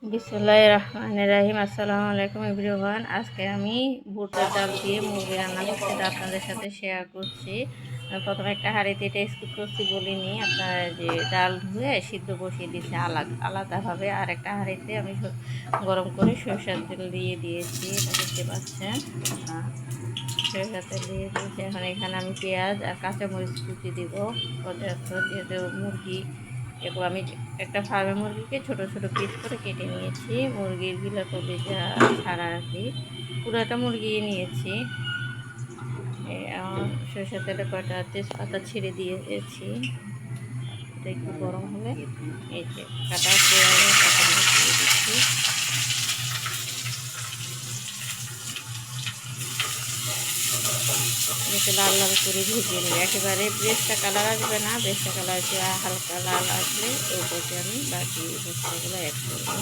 বিসমিল্লাহির রহমানির রহিম। আসসালামু আলাইকুম এভরিওয়ান। আজকে আমি বুটের ডাল দিয়ে মুরগি রান্না করছি, সেটা আপনাদের সাথে শেয়ার করছি। আমি প্রথমে একটা হাঁড়িতে এটা স্কিপ করছি বলিনি, আপনার যে ডাল ধুয়ে সিদ্ধ বসিয়ে দিয়েছি আলাদাভাবে। আর একটা হাঁড়িতে আমি গরম করে সরষের তেল দিয়ে দিয়েছি, এটা দেখতে পাচ্ছেন। সরষের তেল দিয়ে দিয়েছি। এখন এখানে আমি পেঁয়াজ আর কাঁচামরিচ কুচি দিব পর্যাপ্ত, যেহেতু মুরগি এরপর আমি একটা ফার্মের মুরগিকে ছোট ছোট পিস করে কেটে নিয়েছি। মুরগির গিলা কলিজা ছাড়া আর কি, পুরোটা মুরগি নিয়েছি। সরষের তেলে কয়টা তেজপাতা ছিঁড়ে দিয়েছি। এটা একটু গরম হলে এই যে কাটা পেঁয়াজ দিয়ে দিচ্ছি। একটু লাল লাল করে ভেজে নেবে, একেবারে ব্রেস্টটা কালার আসবে না, ব্রেস্টটা কালার হালকা লাল আসলে ওই পথে আমি বাকি মশলাগুলো অ্যাড করবো।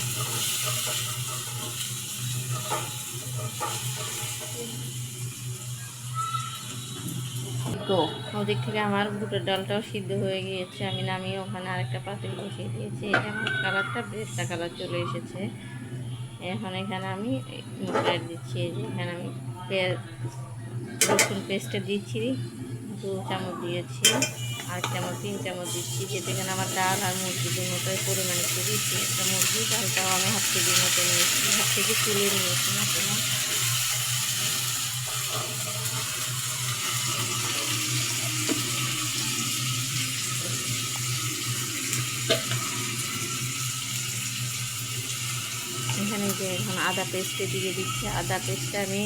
ওদিক থেকে আমার বুটের ডালটাও সিদ্ধ হয়ে গিয়েছে, আমি নামিয়ে ওখানে আরেকটা পাতিল বসিয়ে দিয়েছি। এটা আমার কালারটা ব্রেস্টটা কালার চলে এসেছে। এখন এখানে আমি মশলা দিচ্ছি, যে এখানে আমি রসুন পেস্টটা দিচ্ছি 2 চামচ দিয়েছি, আর 3 চামচ দিচ্ছি, যেতে এখানে আমার ডাল আর মুরগি দুটোই পরিমাণে একটু দিচ্ছি। একটা মুরগি ডালটাও আমি হাফ কেজির মতো নিয়েছি, হাফ কেজি তুলে নিয়েছি না তোমার। এখানে যে এখন আদা পেস্টে দিয়ে দিচ্ছি। আদা পেস্টটা আমি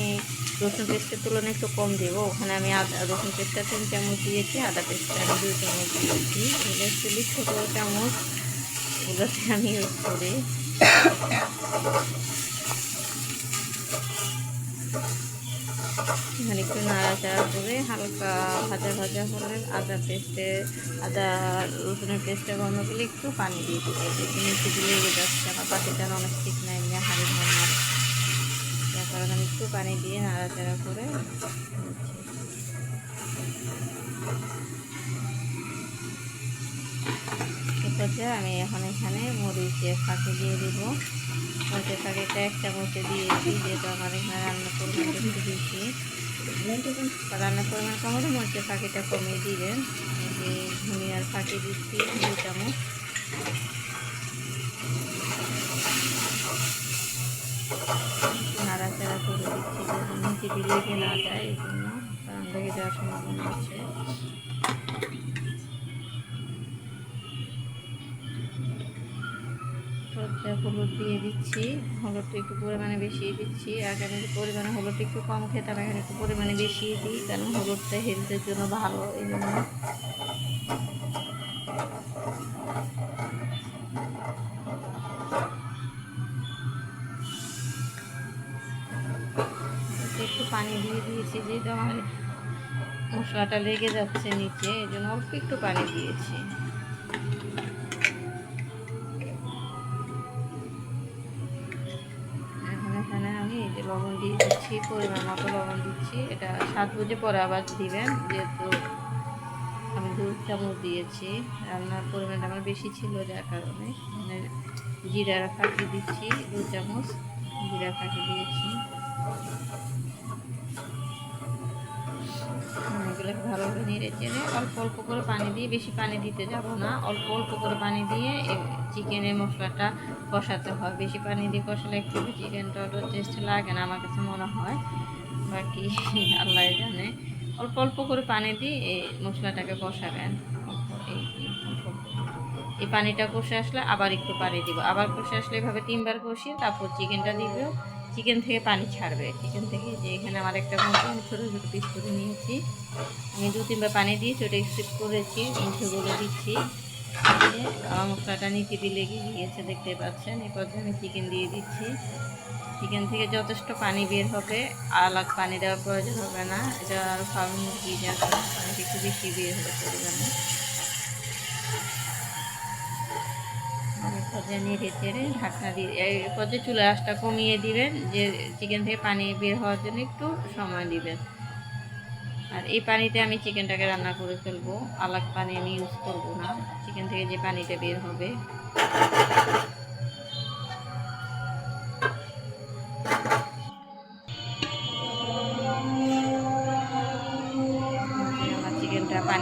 রসুন পেস্টের তুলনায় একটু কম দেবো, ওখানে আমি রসুন পেস্টটা 3 চামচ দিয়েছি, আদা পেস্টটা আমি 2 চামচ দিয়েছি। এগুলো অ্যাকচুয়ালি ছোটো চামচ, ওগুলোতে আমি ইউজ করি। এখানে একটু নাড়াচাড়া করে হালকা ভাজা ভাজা হলে আদা রসুনের পেস্টটা গরম গেলে একটু পানি দিয়ে দিতে হবে। নিচে লেগে যাচ্ছে, আমার পাতিটা অনেক ঠিক নাই, এমনি হাড়ি নর্মাল, যার কারণে আমি একটু পানি দিয়ে নাড়াচাড়া করে পর্যায়ে আমি এখন এখানে মরিচের ফাঁকি দিয়ে দিব। মরিচের ফাঁকিটা 1 চামচে দিয়েছি, যেহেতু আমার এখানে রান্নার পরিমাণটা একটু বেশি। রান্নার পরিমাণ কম হলে মরিচের ফাঁকিটা কমিয়ে দিবেন। যে ধনিয়ার ফাঁকি দিচ্ছি 2 চামচ। নাড়াচাড়া করে দিচ্ছি, যেন নিচে লেগে না যায়, এই জন্য, কারণ লেগে যাওয়ার সম্ভাবনা আছে। হলুদ দিয়ে দিচ্ছি, হলুদটা একটু পরিমাণে বেশি দিচ্ছি। আগে আমি পরিমাণে হলুদটা একটু কম খেতাম, এখন একটু পরিমাণে বেশি দিই, কারণ হলুদটা হেলথের জন্য ভালো, এই জন্য। একটু পানি দিয়ে দিয়েছি, যেহেতু আমার মশলাটা লেগে যাচ্ছে নিচে, এই জন্য অল্প একটু পানি দিয়েছি। এখানে আমি এই যে লবণ দিয়ে দিচ্ছি, পরিমাণ মতো লবণ দিচ্ছি। এটা স্বাদ বুঝে পরে আবার দিবেন, যেহেতু আমি 2 চামচ দিয়েছি, রান্নার পরিমাণটা আমার বেশি ছিল, যার কারণে জিরার ফাঁকি দিচ্ছি 2 চামচ, জিরা ফাঁকি দিয়েছি। এগুলোকে ভালোভাবে নেড়ে চেড়ে অল্প অল্প করে পানি দিয়ে, বেশি পানি দিতে যাব না, অল্প অল্প করে পানি দিয়ে চিকেনের মশলাটা কষাতে হয়। বেশি পানি দিয়ে কষালে একটু চিকেনটা অত টেস্ট লাগে না আমার কাছে মনে হয়, বাকি আল্লাহ জানে। অল্প অল্প করে পানি দিয়ে এই মশলাটাকে কষাবেন। এই পানিটা কষে আসলে আবার একটু পানি দিব, আবার কষে আসলে এভাবে 3 বার কষিয়ে তারপর চিকেনটা দিব। চিকেন থেকে পানি ছাড়বে, চিকেন থেকে, যে এখানে আমার একটা মুরগি আমি ছোটো ছোটো পিস করে নিয়েছি, আমি 2-3 বার পানি দিয়েছি, ওটা স্কিপ করেছি, বলে দিচ্ছি। আমার মশলাটা নিচে লেগে গিয়েছে, দেখতে পাচ্ছেন। এই পর্যায়ে আমি চিকেন দিয়ে দিচ্ছি। চিকেন থেকে যথেষ্ট পানি বের হবে, আলাদা পানি দেওয়ার প্রয়োজন হবে না, এটা আর ফার্ম মুরগি, যার কারণে পানিটা একটু বেশি বের হবে পরিমাণে। পর্যায়ে নেড়ে চেড়ে ঢাকনা দিয়ে এই পর্যায়ে চুলা আঁচটা কমিয়ে দিবেন, যে চিকেন থেকে পানি বের হওয়ার জন্য একটু সময় দিবেন। আর এই পানিতে আমি চিকেনটাকে রান্না করে ফেলবো, আলাদা পানি আমি ইউজ করব না, চিকেন থেকে যে পানিটা বের হবে।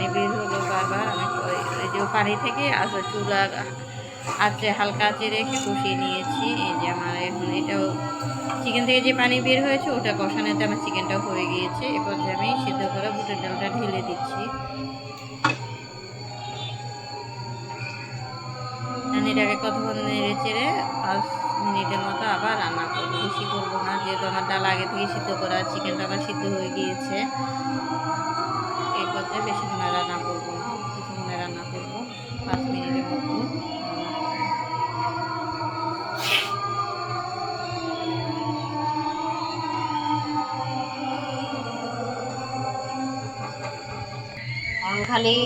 পানি বের হলো বারবার। আমি এই যে পানি থেকে আচ্ছা চুলা আঁচে হালকা আঁচে রেখে কষিয়ে নিয়েছি। এই যে আমার এখন এটাও চিকেন থেকে যে পানি বের হয়েছে ওটা কষানোতে আমার চিকেনটাও হয়ে গিয়েছে। এরপর যে আমি সিদ্ধ করা বুটের ডালটা ঢেলে দিচ্ছি। এটাকে কতক্ষণ নেড়ে চেড়ে 5 মিনিটের মতো আবার রান্না করবো, বেশি করবো না, যেহেতু আমার ডাল আগে থেকে সিদ্ধ করা, চিকেনটা আবার সিদ্ধ হয়ে গিয়েছে। এই পর্যায়ে বেশিক্ষণ রান্না করবো না, কিছুক্ষণে রান্না করবো, 5 মিনিটের মতো খালি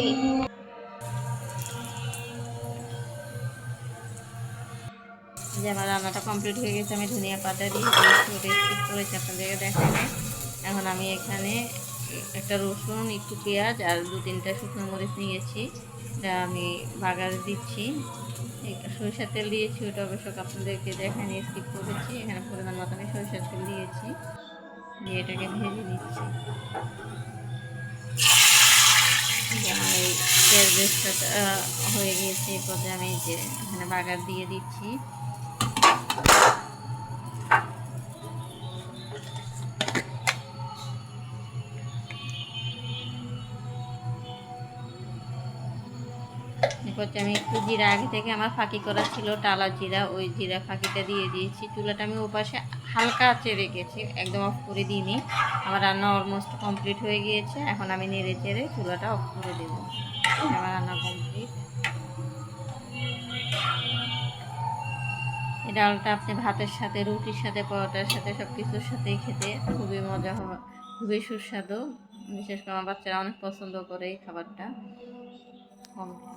যে আমার রান্নাটা কমপ্লিট হয়ে গেছে। আমি ধনিয়া পাতা দিয়ে স্কিপ করেছি, আপনাদেরকে দেখাই নাই। এখন আমি এখানে একটা রসুন, একটু পেঁয়াজ আর 2-3টা শুকনো মরিচ নিয়েছি, এটা আমি বাগার দিচ্ছি। সরিষার তেল দিয়েছি, ওটা অবশ্য আপনাদেরকে দেখাই নিয়ে স্কিপ করেছি। এখানে পরিমাণ মতো আমি সরিষার তেল দিয়েছি, দিয়ে এটাকে ভেজে নিচ্ছি। যেমন এই তেল বেশটা হয়ে গিয়েছে, এই পর্যায়ে আমি যে এখানে বাগার দিয়ে দিচ্ছি। এরপর আমি একটু জিরা আগে থেকে আমার ফাঁকি করা ছিল, টালা জিরা, ওই জিরা ফাঁকিটা দিয়ে দিয়েছি। চুলাটা আমি ওপাশে হালকা আঁচে রেখেছি, একদম অফ করে দিইনি। আমার রান্না অলমোস্ট কমপ্লিট হয়ে গিয়েছে। এখন আমি নেড়ে চেড়ে চুলাটা অফ করে দেবো। আমার রান্না কমপ্লিট। এই ডালটা আপনি ভাতের সাথে, রুটির সাথে, পরোটার সাথে, সব কিছুর সাথেই খেতে খুবই মজা হয়, খুবই সুস্বাদু। বিশেষ করে আমার বাচ্চারা অনেক পছন্দ করে এই খাবারটা। কমপ্লিট।